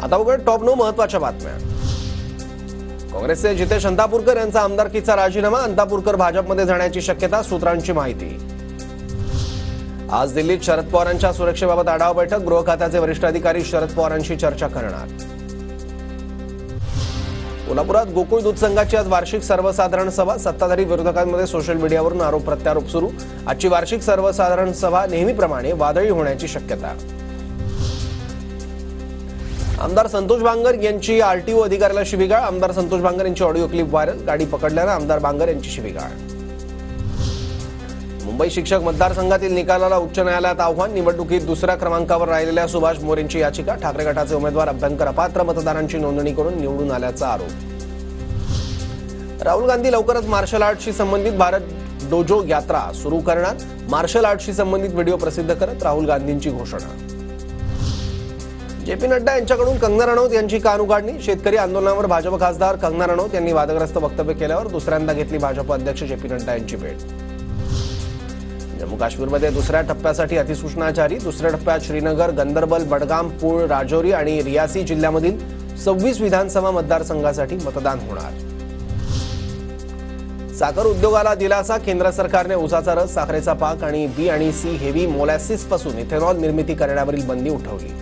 आता बघूया टॉप 9 महत्त्वाच्या बातम्या। काँग्रेसचे जितेश अंतापूरकर यांचा आमदारकीचा राजीनामा, अंतापूरकर भाजपमध्ये जाण्याची शक्यता, सूत्रांची माहिती। आज दिल्लीत शरद पवारांच्या सुरक्षेबाबत आढावा बैठक, गृह खात्याचे वरिष्ठ अधिकारी शरद पवारांशी चर्चा करणार। कोल्हापुरात गोकुळ दूध संघाची आज वार्षिक सर्वसाधारण सभा, सत्ताधारी विरोधकांमध्ये सोशल मीडियावरून आरोप प्रत्यारोप सुरू। आजची वार्षिक सर्वसाधारण सभा नेहमीप्रमाणे वादळी होण्याची शक्यता। आमदार संतोष बांगर यांची आरटीओ अधिकाऱ्याला शिवीगाळ, आमदार संतोष बांगर यांची ऑडिओ क्लिप व्हायरल, गाडी पकडल्यानं आमदार बांगर यांची शिवीगाळ। मुंबई शिक्षक मतदारसंघातील निकालाला उच्च न्यायालयात आव्हान, निवडणुकीत दुसऱ्या क्रमांकावर राहिलेल्या सुभाष मोरेंची याचिका, ठाकरे गटाचे उमेदवार अभ्यंकर अपात्र मतदारांची नोंदणी करून निवडून आल्याचा आरोप। राहुल गांधी लवकरच मार्शल आर्टशी संबंधित भारत डोजो यात्रा सुरू करणार, मार्शल आर्टशी संबंधित व्हिडिओ प्रसिद्ध करत राहुल गांधींची घोषणा। जेपी नड्डा यांच्याकडून कंगना रनौत यांची कान उघडणी, शेतकरी आंदोलनावर भाजप खासदार कंगना रनौत यांनी वादग्रस्त वक्तव्य केल्यावर दुसऱ्यांदा घेतली भाजप अध्यक्ष जेपी नड्डा यांची भेट। जम्मू काश्मीरमध्ये दुसऱ्या टप्प्यासाठी अधिसूचना जारी, दुसऱ्या टप्प्यात श्रीनगर, गंदरबल, बडगाम, पूंछ, राजौरी आणि रियासी जिल्ह्यामधील 26 विधानसभा मतदारसंघासाठी मतदान होणार। साखर उद्योगाला दिलासा, केंद्र सरकारने ऊसाचा रस, साखरेचा पाक आणि बी आणि सी हेवी मोलॅसिस पासून इथेनॉल निर्मिती करण्यावरील बंदी उठवली।